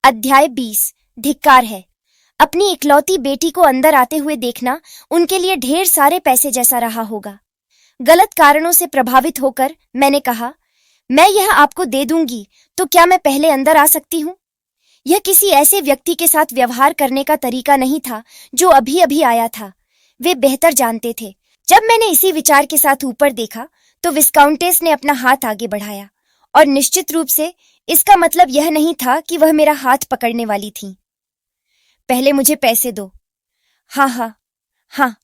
अध्याय 20। धिक्कार है। अपनी इकलौती बेटी को अंदर आते हुए देखना उनके लिए ढेर सारे पैसे जैसा रहा होगा। गलत कारणों से प्रभावित होकर मैंने कहा, मैं यह आपको दे दूंगी, तो क्या मैं पहले अंदर आ सकती हूं? यह किसी ऐसे व्यक्ति के साथ व्यवहार करने का तरीका नहीं था जो अभी अभी आया था। वे बेहतर जानते थे। जब मैंने इसी विचार के साथ ऊपर देखा तो विस्काउंटेस ने अपना हाथ आगे बढ़ाया, और निश्चित रूप से इसका मतलब यह नहीं था कि वह मेरा हाथ पकड़ने वाली थीं। पहले मुझे पैसे दो। हाँ।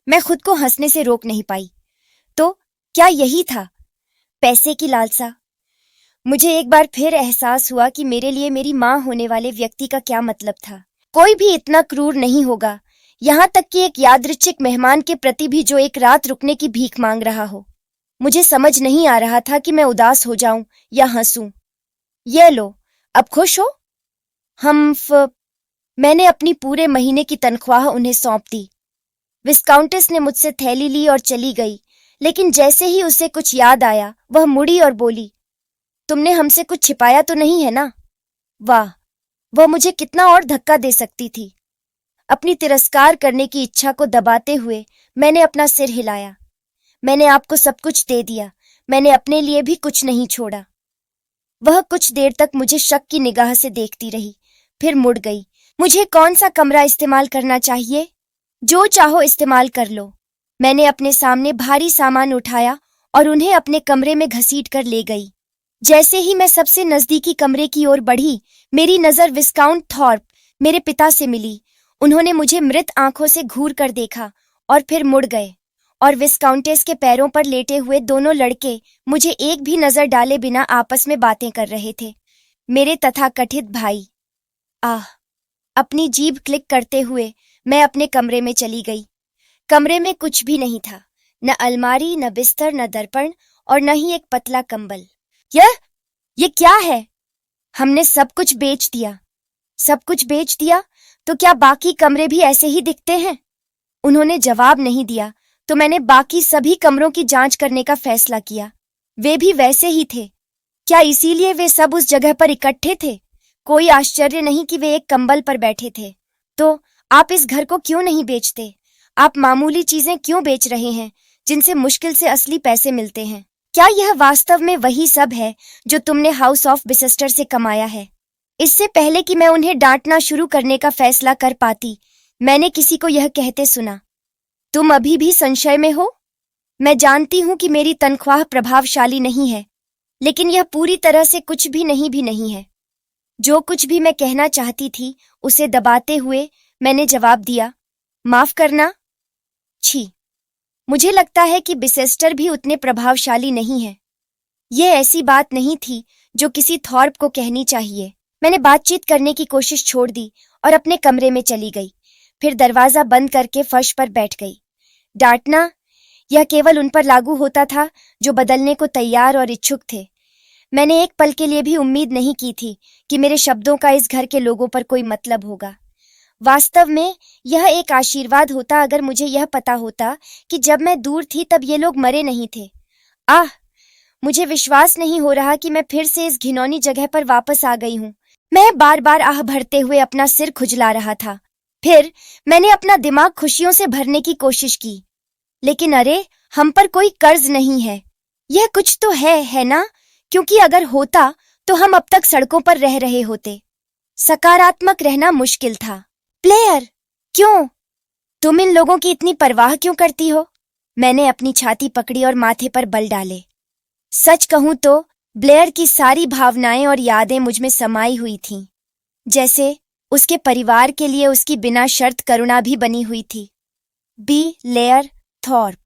मैं खुद को हंसने से रोक नहीं पाई। तो क्या यही था, पैसे की लालसा? मुझे एक बार फिर एहसास हुआ कि मेरे लिए मेरी मां होने वाले व्यक्ति का क्या मतलब था। कोई भी इतना क्रूर नहीं होगा, यहां तक कि एक यादृच्छिक मेहमान के प्रति भी जो एक रात रुकने की भीख मांग रहा हो। मुझे समझ नहीं आ रहा था कि मैं उदास हो जाऊं या हंसूं। ये लो, अब खुश हो? मैंने अपनी पूरे महीने की तनख्वाह उन्हें सौंप दी। विस्काउंटेस ने मुझसे थैली ली और चली गई, लेकिन जैसे ही उसे कुछ याद आया वह मुड़ी और बोली, तुमने हमसे कुछ छिपाया तो नहीं है ना? वाह, वह मुझे कितना और धक्का दे सकती थी। अपनी तिरस्कार करने की इच्छा को दबाते हुए मैंने अपना सिर हिलाया। मैंने आपको सब कुछ दे दिया, मैंने अपने लिए भी कुछ नहीं छोड़ा। वह कुछ देर तक मुझे शक की निगाह से देखती रही, फिर मुड़ गई। मुझे कौन सा कमरा इस्तेमाल करना चाहिए? जो चाहो इस्तेमाल कर लो। मैंने अपने सामने भारी सामान उठाया और उन्हें अपने कमरे में घसीट कर ले गई। जैसे ही मैं सबसे नजदीकी कमरे की ओर बढ़ी, मेरी नजर विस्काउंट थॉर्प, मेरे पिता से मिली। उन्होंने मुझे मृत आंखों से घूर कर देखा और फिर मुड़ गए, और विस्काउंटेस के पैरों पर लेटे हुए दोनों लड़के मुझे एक भी नजर डाले बिना आपस में बातें कर रहे थे। मेरे तथाकथित भाई। अपनी जीभ क्लिक करते हुए मैं अपने कमरे में चली गई। कमरे में कुछ भी नहीं था, न अलमारी, न बिस्तर, न दर्पण, और न ही एक पतला कंबल। ये क्या है? हमने सब कुछ बेच दिया। सब कुछ बेच दिया? तो क्या बाकी कमरे भी ऐसे ही दिखते हैं? उन्होंने जवाब नहीं दिया, तो मैंने बाकी सभी कमरों की जांच करने का फैसला किया। वे भी वैसे ही थे। क्या इसीलिए वे सब उस जगह पर इकट्ठे थे? कोई आश्चर्य नहीं कि वे एक कंबल पर बैठे थे। तो आप इस घर को क्यों नहीं बेचते? आप मामूली चीजें क्यों बेच रहे हैं जिनसे मुश्किल से असली पैसे मिलते हैं? क्या यह वास्तव में वही सब है जो तुमने हाउस ऑफ बिसेस्टर से कमाया है? इससे पहले कि मैं उन्हें डांटना शुरू करने का फैसला कर पाती, मैंने किसी को यह कहते सुना, तुम अभी भी संशय में हो? मैं जानती हूं कि मेरी तनख्वाह प्रभावशाली नहीं है, लेकिन यह पूरी तरह से कुछ भी नहीं है। जो कुछ भी मैं कहना चाहती थी उसे दबाते हुए मैंने जवाब दिया, माफ करना। छी, मुझे लगता है कि बिसेस्टर भी उतने प्रभावशाली नहीं है। यह ऐसी बात नहीं थी जो किसी थॉर्प को कहनी चाहिए। मैंने बातचीत करने की कोशिश छोड़ दी और अपने कमरे में चली गई। फिर दरवाजा बंद करके फर्श पर बैठ गई। डांटना, यह केवल उन पर लागू होता था जो बदलने को तैयार और इच्छुक थे। मैंने एक पल के लिए भी उम्मीद नहीं की थी कि मेरे शब्दों का इस घर के लोगों पर कोई मतलब होगा। वास्तव में यह एक आशीर्वाद होता अगर मुझे यह पता होता कि जब मैं दूर थी तब ये लोग मरे नहीं थे। मुझे विश्वास नहीं हो रहा कि मैं फिर से इस घिनौनी जगह पर वापस आ गई हूँ। मैं बार बार आह भरते हुए अपना सिर खुजला रहा था। फिर मैंने अपना दिमाग खुशियों से भरने की कोशिश की, लेकिन अरे, हम पर कोई कर्ज नहीं है। यह कुछ तो है ना? क्योंकि अगर होता तो हम अब तक सड़कों पर रह रहे होते। सकारात्मक रहना मुश्किल था। ब्लेयर, क्यों? तुम इन लोगों की इतनी परवाह क्यों करती हो? मैंने अपनी छाती पकड़ी और माथे पर बल डाले। सच कहूं तो ब्लेयर की सारी भावनाएं और यादें मुझ में समाई हुई थीं, जैसे उसके परिवार के लिए उसकी बिना शर्त करुणा भी बनी हुई थी। Blair Thorpe.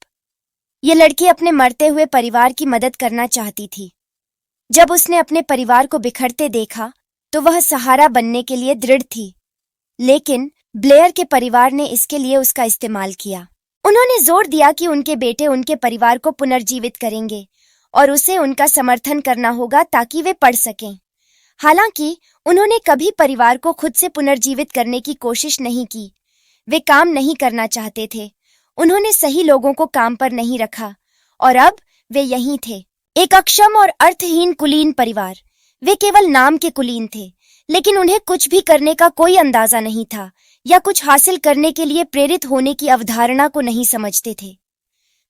ये लड़की अपने मरते हुए परिवार की मदद करना चाहती थी। जब उसने अपने परिवार को बिखरते देखा तो वह सहारा बनने के लिए दृढ़ थी, लेकिन ब्लेयर के परिवार ने इसके लिए उसका इस्तेमाल किया। उन्होंने जोर दिया कि उनके बेटे उनके परिवार को पुनर्जीवित करेंगे और उसे उनका समर्थन करना होगा ताकि वे पढ़ सकें। हालांकि उन्होंने कभी परिवार को खुद से पुनर्जीवित करने की कोशिश नहीं की। वे काम नहीं करना चाहते थे। उन्होंने सही लोगों को काम पर नहीं रखा, और अब वे यहीं थे। एक अक्षम और अर्थहीन कुलीन परिवार। वे केवल नाम के कुलीन थे, लेकिन उन्हें कुछ भी करने का कोई अंदाजा नहीं था या कुछ हासिल करने के लिए प्रेरित होने की अवधारणा को नहीं समझते थे।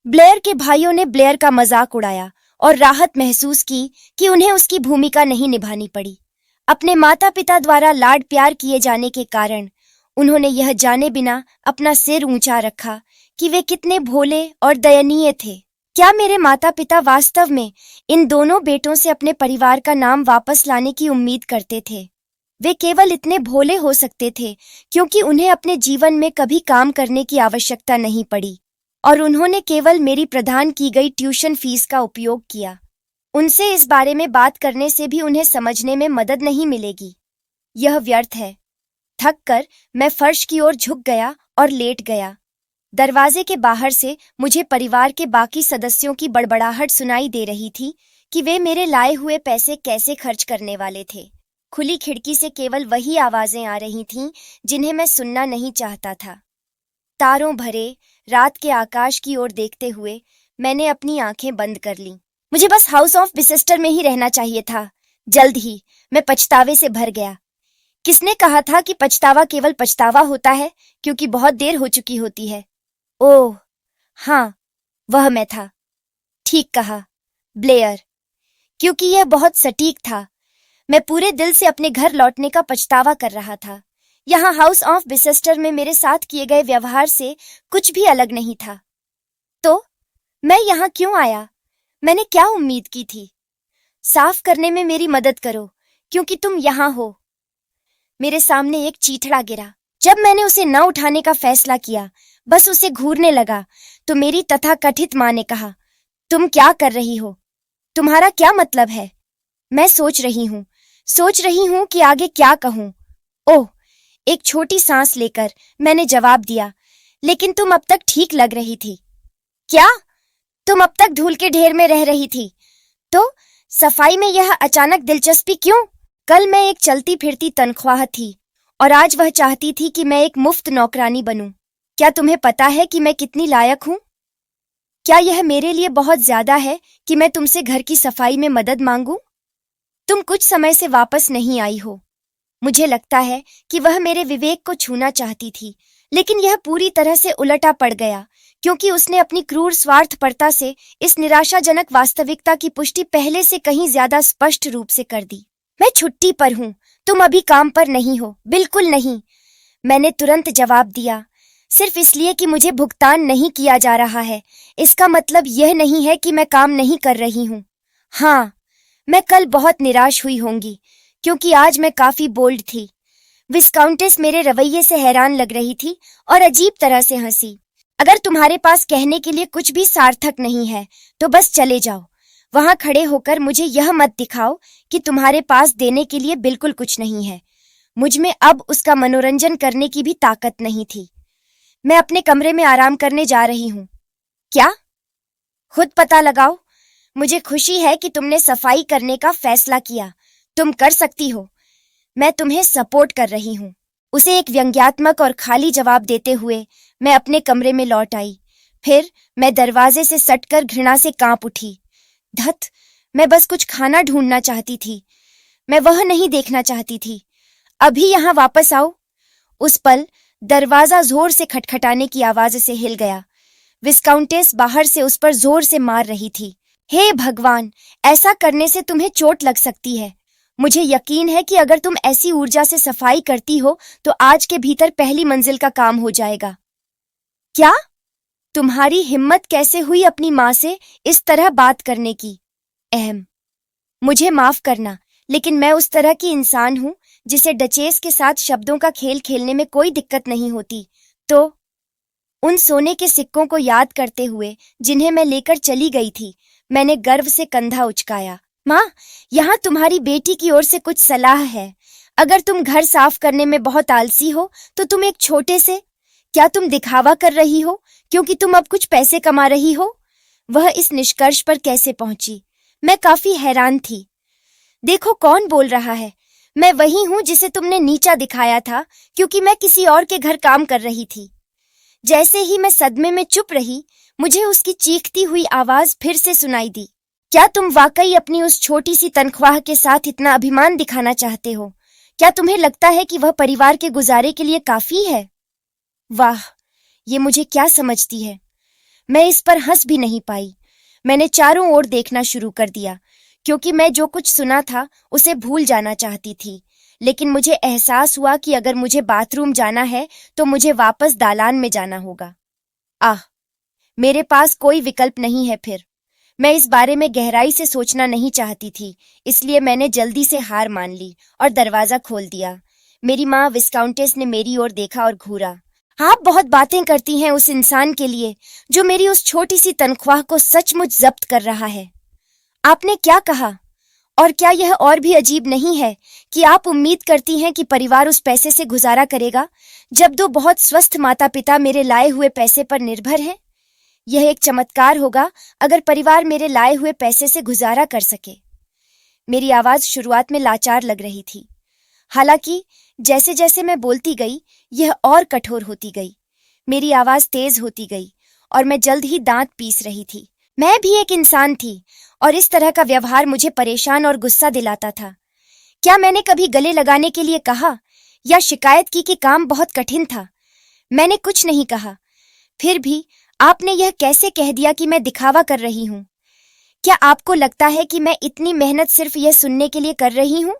ब्लेयर के भाइयों ने ब्लेयर का मजाक उड़ाया और राहत महसूस की कि उन्हें उसकी भूमिका नहीं निभानी पड़ी। अपने माता पिता द्वारा लाड प्यार किए जाने के कारण उन्होंने यह जाने बिना अपना सिर ऊंचा रखा कि वे कितने भोले और दयनीय थे। क्या मेरे माता पिता वास्तव में इन दोनों बेटों से अपने परिवार का नाम वापस लाने की उम्मीद करते थे? वे केवल इतने भोले हो सकते थे क्योंकि उन्हें अपने जीवन में कभी काम करने की आवश्यकता नहीं पड़ी और उन्होंने केवल मेरी प्रदान की गई ट्यूशन फीस का उपयोग किया। उनसे इस बारे में बात करने से भी उन्हें समझने में मदद नहीं मिलेगी। यह व्यर्थ है। थक कर मैं फर्श की ओर झुक गया और लेट गया। दरवाजे के बाहर से मुझे परिवार के बाकी सदस्यों की बड़बड़ाहट सुनाई दे रही थी कि वे मेरे लाए हुए पैसे कैसे खर्च करने वाले थे। खुली खिड़की से केवल वही आवाजें आ रही थीं जिन्हें मैं सुनना नहीं चाहता था। तारों भरे रात के आकाश की ओर देखते हुए मैंने अपनी आंखें बंद कर लीं। मुझे बस हाउस ऑफ बिसेस्टर में ही रहना चाहिए था। जल्द ही मैं पछतावे से भर गया। किसने कहा था कि पछतावा केवल पछतावा होता है क्योंकि बहुत देर हो चुकी होती है? ओह हाँ, वह मैं था। ठीक कहा, ब्लेयर, क्योंकि यह बहुत सटीक था। मैं पूरे दिल से अपने घर लौटने का पछतावा कर रहा था। यहाँ हाउस ऑफ बिसेस्टर में मेरे साथ किए गए व्यवहार से कुछ भी अलग नहीं था। तो मैं यहाँ क्यों आया? मैंने क्या उम्मीद की थी? साफ करने में मेरी मदद करो क्योंकि तुम यहाँ हो। मेरे सामने एक चीथड़ा गिरा। जब मैंने उसे न उठाने का फैसला किया, बस उसे घूरने लगा, तो मेरी तथाकथित माँ ने कहा, तुम क्या कर रही हो? तुम्हारा क्या मतलब है? मैं सोच रही हूँ कि आगे क्या कहूँ। ओह, एक छोटी सांस लेकर मैंने जवाब दिया, लेकिन तुम अब तक ठीक लग रही थी। क्या? तुम अब तक धूल के ढेर में रह रही थी, तो सफाई में यह अचानक दिलचस्पी क्यों? कल मैं एक चलती फिरती तनख्वाह थी और आज वह चाहती थी कि मैं एक मुफ्त नौकरानी बनूं। क्या तुम्हें पता है कि मैं कितनी लायक हूं? क्या यह मेरे लिए बहुत ज्यादा है कि मैं तुमसे घर की सफाई में मदद मांगूं? तुम कुछ समय से वापस नहीं आई हो। मुझे लगता है कि वह मेरे विवेक को छूना चाहती थी, लेकिन यह पूरी तरह से उलटा पड़ गया क्योंकि उसने अपनी क्रूर स्वार्थपरता से इस निराशाजनक वास्तविकता की पुष्टि पहले से कहीं ज्यादा स्पष्ट रूप से कर दी। मैं छुट्टी पर हूँ, तुम अभी काम पर नहीं हो। बिल्कुल नहीं, मैंने तुरंत जवाब दिया। सिर्फ इसलिए कि मुझे भुगतान नहीं किया जा रहा है, इसका मतलब यह नहीं है कि मैं काम नहीं कर रही हूँ। हाँ, मैं कल बहुत निराश हुई होंगी क्योंकि आज मैं काफी बोल्ड थी। विस्काउंटेस मेरे रवैये से हैरान लग रही थी और अजीब तरह से हंसी। अगर तुम्हारे पास कहने के लिए कुछ भी सार्थक नहीं है तो बस चले जाओ। वहां खड़े होकर मुझे यह मत दिखाओ कि तुम्हारे पास देने के लिए बिल्कुल कुछ नहीं है। मुझ में अब उसका मनोरंजन करने की भी ताकत नहीं थी। मैं अपने कमरे में आराम करने जा रही हूँ। क्या? खुद पता लगाओ। मुझे खुशी है कि तुमने सफाई करने का फैसला किया। तुम कर सकती हो। मैं तुम्हें सपोर्ट कर रही हूँ। उसे एक व्यंग्यात्मक और खाली जवाब देते हुए मैं अपने कमरे में लौट आई। फिर मैं दरवाजे से सटकर घृणा से कांप उठी। धत, मैं बस कुछ खाना ढूंढना चाहती थी। मैं वह नहीं देखना चाहती थी। अभी यहाँ वापस आओ। उस पल दरवाजा जोर से खटखटाने की आवाज से हिल गया। विस्काउंटेस बाहर से उस पर जोर से मार रही थी। हे भगवान, ऐसा करने से तुम्हें चोट लग सकती है। मुझे यकीन है कि अगर तुम ऐसी ऊर्जा से सफाई करती हो तो आज के भीतर पहली मंजिल का काम हो जाएगा। क्या? तुम्हारी हिम्मत कैसे हुई अपनी माँ से इस तरह बात करने की? मुझे माफ करना, लेकिन मैं उस तरह की इंसान हूँ जिसे डचेस के साथ शब्दों का खेल खेलने में कोई दिक्कत नहीं होती। तो उन सोने के सिक्कों को याद करते हुए जिन्हें मैं लेकर चली गई थी, मैंने गर्व से कंधा उचकाया। माँ, यहाँ तुम्हारी बेटी की ओर से कुछ सलाह है। अगर तुम घर साफ करने में बहुत आलसी हो तो तुम एक छोटे से, क्या तुम दिखावा कर रही हो क्योंकि तुम अब कुछ पैसे कमा रही हो? वह इस निष्कर्ष पर कैसे पहुंची? मैं काफी हैरान थी। देखो कौन बोल रहा है। मैं वही हूँ जिसे तुमने नीचा दिखाया था क्योंकि मैं किसी और के घर काम कर रही थी। जैसे ही मैं सदमे में चुप रही, मुझे उसकी चीखती हुई आवाज फिर से सुनाई दी। क्या तुम वाकई अपनी उस छोटी सी तनख्वाह के साथ इतना अभिमान दिखाना चाहते हो? क्या तुम्हें लगता है कि वह परिवार के गुजारे के लिए काफी है? वाह, ये मुझे क्या समझती है। मैं इस पर हंस भी नहीं पाई। मैंने चारों ओर देखना शुरू कर दिया, क्योंकि मैं जो कुछ सुना था उसे भूल जाना चाहती थी। लेकिन मुझे एहसास हुआ कि अगर मुझे बाथरूम जाना है तो मुझे वापस दालान में जाना होगा। आह, मेरे पास कोई विकल्प नहीं है फिर। मैं इस बारे में गहराई से सोचना नहीं चाहती थी, इसलिए मैंने जल्दी से हार मान ली और दरवाजा खोल दिया। मेरी माँ विस्काउंटेस ने मेरी ओर देखा और घूरा। आप बहुत बातें करती हैं उस इंसान के लिए जो मेरी उस छोटी सी तनख्वाह को सचमुच जब्त कर रहा है। आपने क्या कहा? और क्या यह और भी अजीब नहीं है कि आप उम्मीद करती हैं कि परिवार उस पैसे से गुजारा करेगा, जब दो बहुत स्वस्थ माता पिता मेरे लाए हुए पैसे पर निर्भर हैं? यह एक चमत्कार होगा अगर परिवार मेरे लाए हुए पैसे से गुजारा कर सके। मेरी आवाज शुरुआत में लाचार लग रही थी, हालांकि जैसे जैसे मैं बोलती गई यह और कठोर होती गई। मेरी आवाज तेज होती गई और मैं जल्द ही दांत पीस रही थी। मैं भी एक इंसान थी और इस तरह का व्यवहार मुझे परेशान और गुस्सा दिलाता था। क्या मैंने कभी गले लगाने के लिए कहा या शिकायत की कि काम बहुत कठिन था? मैंने कुछ नहीं कहा। फिर भी आपने यह कैसे कह दिया कि मैं दिखावा कर रही हूँ? क्या आपको लगता है कि मैं इतनी मेहनत सिर्फ यह सुनने के लिए कर रही हूँ?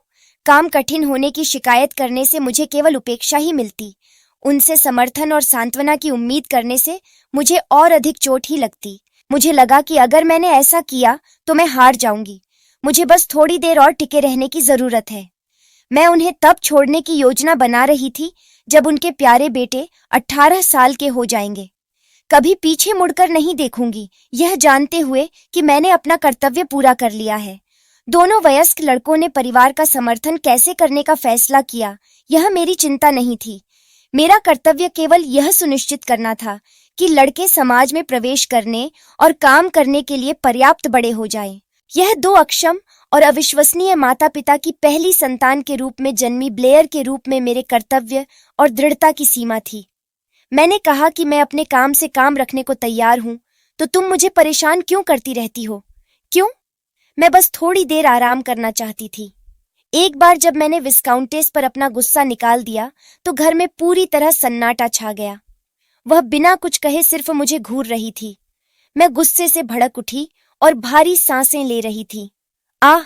काम कठिन होने की शिकायत करने से मुझे केवल उपेक्षा ही मिलती। उनसे समर्थन और सांत्वना की उम्मीद करने से मुझे और अधिक चोट ही लगती। मुझे लगा कि अगर मैंने ऐसा किया तो मैं हार जाऊंगी। मुझे बस थोड़ी देर और टिके रहने की जरूरत है। मैं उन्हें तब छोड़ने की योजना बना रही थी जब उनके प्यारे बेटे 18 साल के हो जाएंगे। कभी पीछे मुड़कर नहीं देखूंगी, यह जानते हुए कि मैंने अपना कर्तव्य पूरा कर लिया है। दोनों वयस्क लड़कों ने परिवार का समर्थन कैसे करने का फैसला किया, यह मेरी चिंता नहीं थी। मेरा कर्तव्य केवल यह सुनिश्चित करना था कि लड़के समाज में प्रवेश करने और काम करने के लिए पर्याप्त बड़े हो जाएं। यह दो अक्षम और अविश्वसनीय माता पिता की पहली संतान के रूप में जन्मी ब्लेयर के रूप में मेरे कर्तव्य और दृढ़ता की सीमा थी। मैंने कहा कि मैं अपने काम से काम रखने को तैयार हूं, तो तुम मुझे परेशान क्यों करती रहती हो? क्यों? मैं बस थोड़ी देर आराम करना चाहती थी। एक बार जब मैंने विस्काउंटेस पर अपना गुस्सा निकाल दिया तो घर में पूरी तरह सन्नाटा छा गया। वह बिना कुछ कहे सिर्फ मुझे घूर रही थी। मैं गुस्से से भड़क उठी और भारी सांसें ले रही थी। आह,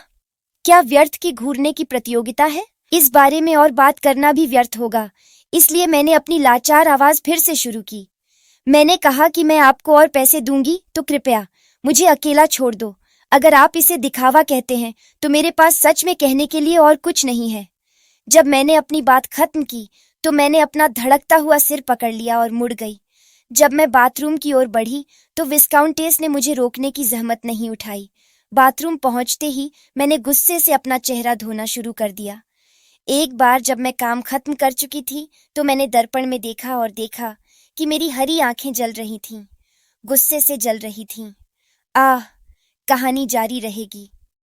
क्या व्यर्थ की घूरने की प्रतियोगिता है? इस बारे में और बात करना भी व्यर्थ होगा, इसलिए मैंने अपनी लाचार आवाज फिर से शुरू की। मैंने कहा कि मैं आपको और पैसे दूंगी तो कृपया मुझे अकेला छोड़ दो। अगर आप इसे दिखावा कहते हैं तो मेरे पास सच में कहने के लिए और कुछ नहीं है। जब मैंने अपनी बात खत्म की तो मैंने अपना धड़कता हुआ सिर पकड़ लिया और मुड़ गई। जब मैं बाथरूम की ओर बढ़ी तो विस्काउंटेस ने मुझे रोकने की जहमत नहीं उठाई। बाथरूम पहुंचते ही मैंने गुस्से से अपना चेहरा धोना शुरू कर दिया। एक बार जब मैं काम खत्म कर चुकी थी तो मैंने दर्पण में देखा और देखा कि मेरी हरी आंखें जल रही थीं, गुस्से से जल रही थीं। आह, कहानी जारी रहेगी।